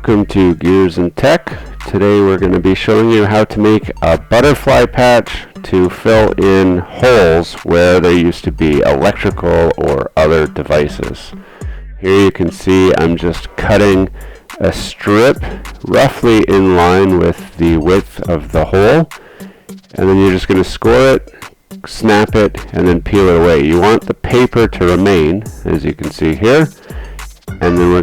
Welcome to Gears and Tech. Today we're going to be showing you how to make a butterfly patch to fill in holes where there used to be electrical or other devices. Here you can see I'm just cutting a strip roughly in line with the width of the hole, and then you're just going to score it, snap it, and then peel it away. You want the paper to remain, as you can see here, and then we're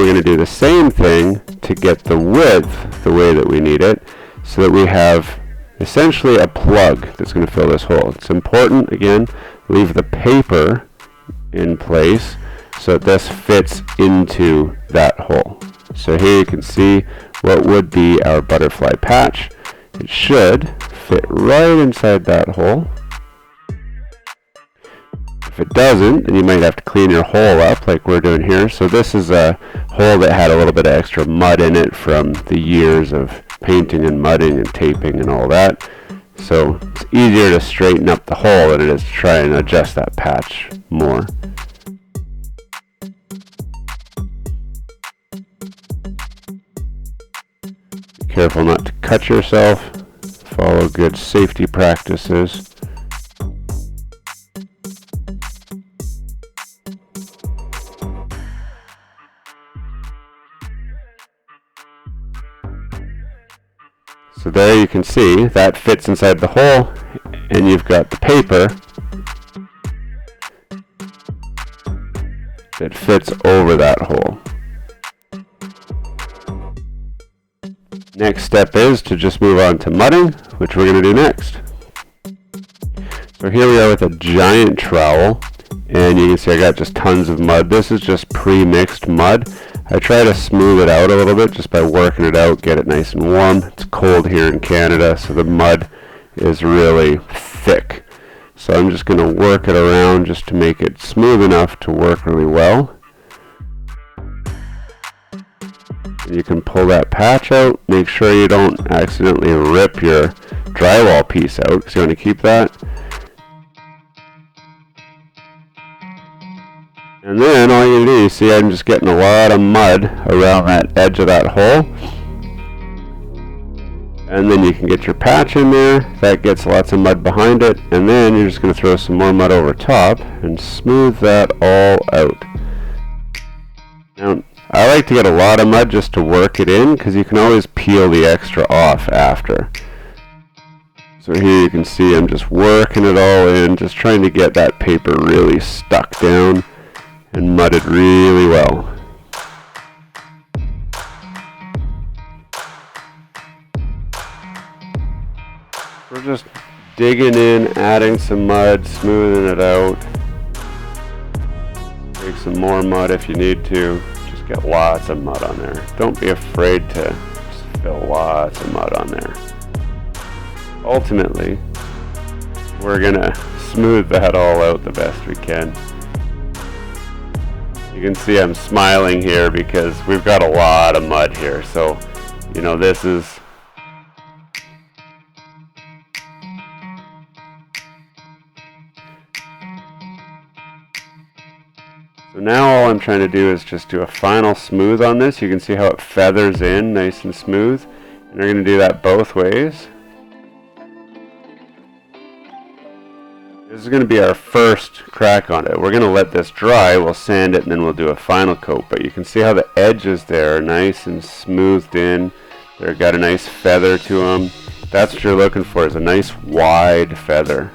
going to do the same thing to get the width the way that we need it, so that we have essentially a plug that's going to fill this hole. It's important, again, leave the paper in place so that this fits into that hole. So here you can see what would be our butterfly patch. It should fit right inside that hole. If it doesn't, then you might have to clean your hole up like we're doing here. So this is a hole that had a little bit of extra mud in it from the years of painting and mudding and taping and all that. So it's easier to straighten up the hole than it is to try and adjust that patch more. Be careful not to cut yourself. Follow good safety practices. So there you can see that fits inside the hole, and you've got the paper that fits over that hole. Next step is to just move on to mudding, which we're going to do next. So here we are with a giant trowel, and you can see I got just tons of mud. This is just pre-mixed mud. I try to smooth it out a little bit just by working it out, get it nice and warm. It's cold here in Canada, so the mud is really thick. So I'm just going to work it around just to make it smooth enough to work really well. And you can pull that patch out. Make sure you don't accidentally rip your drywall piece out, because you want to keep that. And then all you do, you see I'm just getting a lot of mud around that edge of that hole. And then you can get your patch in there. That gets lots of mud behind it. And then you're just going to throw some more mud over top and smooth that all out. Now, I like to get a lot of mud just to work it in, because you can always peel the extra off after. So here you can see I'm just working it all in, just trying to get that paper really stuck down and mudded really well. We're just digging in, adding some mud, smoothing it out. Take some more mud if you need to. Just get lots of mud on there. Don't be afraid to just fill lots of mud on there. Ultimately, we're gonna smooth that all out the best we can. You can see I'm smiling here because we've got a lot of mud here. So, you know, this is so now all I'm trying to do is just do a final smooth on this. You can see how it feathers in nice and smooth. And we're going to do that both ways. This is going to be our first crack on it. We're going to let this dry, we'll sand it, and then we'll do a final coat. But you can see how the edges there are nice and smoothed in. They've got a nice feather to them. That's what you're looking for, is a nice wide feather.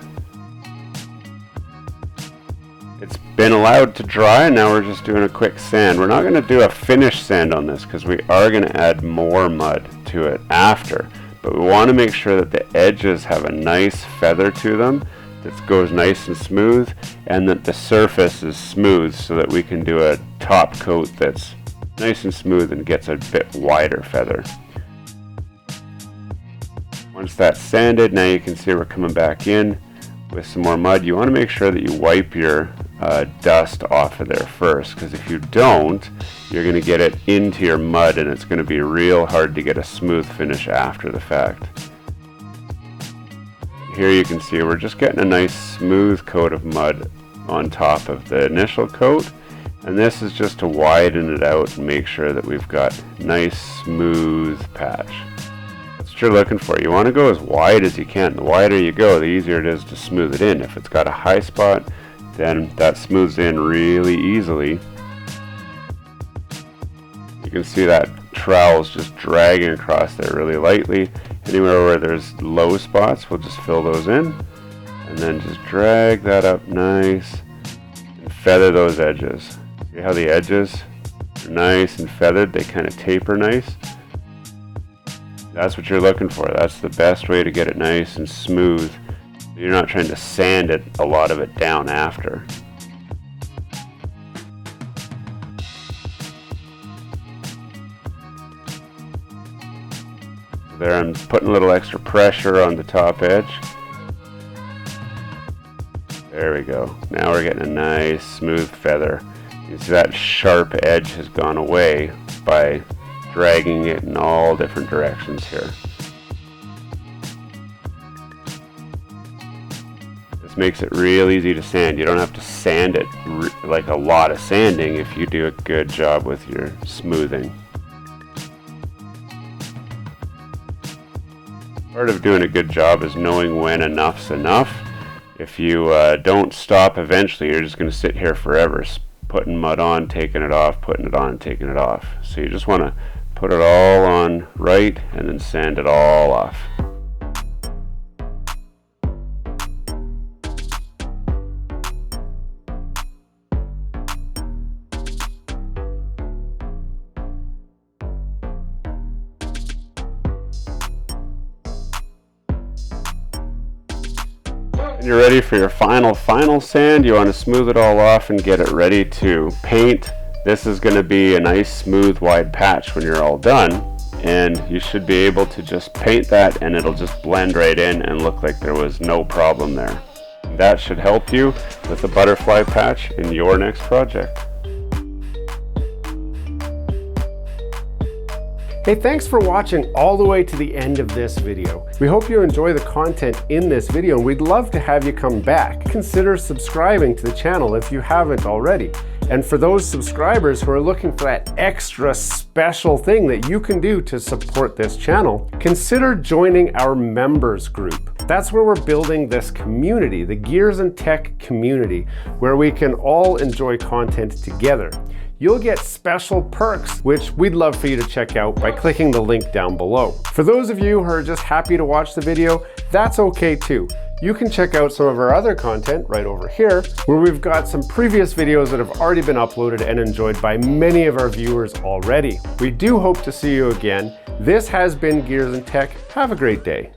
It's been allowed to dry, and now we're just doing a quick sand. We're not going to do a finish sand on this because we are going to add more mud to it after. But we want to make sure that the edges have a nice feather to them that goes nice and smooth, and that the surface is smooth so that we can do a top coat that's nice and smooth and gets a bit wider feather. Once that's sanded, now you can see we're coming back in with some more mud. You want to make sure that you wipe your dust off of there first, because if you don't, you're going to get it into your mud and it's going to be real hard to get a smooth finish after the fact. Here you can see we're just getting a nice smooth coat of mud on top of the initial coat, And this is just to widen it out and make sure that we've got nice smooth patch. That's what you're looking for. You want to go as wide as you can. The wider you go, the easier it is to smooth it in. If it's got a high spot, then that smooths in really easily. You can see that trowel's just dragging across there really lightly. Anywhere where there's low spots, we'll just fill those in. And then just drag that up nice and feather those edges. See how the edges are nice and feathered? They kind of taper nice. That's what you're looking for. That's the best way to get it nice and smooth. You're not trying to sand it, a lot of it down after. There I'm putting a little extra pressure on the top edge. There we go. Now we're getting a nice smooth feather. You see that sharp edge has gone away by dragging it in all different directions here. This makes it real easy to sand. You don't have to sand it like a lot of sanding if you do a good job with your smoothing. Part of doing a good job is knowing when enough's enough. If you don't stop eventually, you're just going to sit here forever, putting mud on, taking it off, putting it on, taking it off. So you just want to put it all on right and then sand it all off. You're ready for your final sand. You want to smooth it all off and get it ready to paint. This is going to be a nice smooth wide patch when you're all done, and you should be able to just paint that and it'll just blend right in and look like there was no problem there. That should help you with the butterfly patch in your next project. Hey, thanks for watching all the way to the end of this video. We hope you enjoy the content in this video, and we'd love to have you come back. Consider subscribing to the channel if you haven't already. And for those subscribers who are looking for that extra special thing that you can do to support this channel, consider joining our members group. That's where we're building this community, the Gears and Tech community, where we can all enjoy content together. You'll get special perks, which we'd love for you to check out by clicking the link down below. For those of you who are just happy to watch the video, that's okay too. You can check out some of our other content right over here, where we've got some previous videos that have already been uploaded and enjoyed by many of our viewers already. We do hope to see you again. This has been Gears and Tech. Have a great day.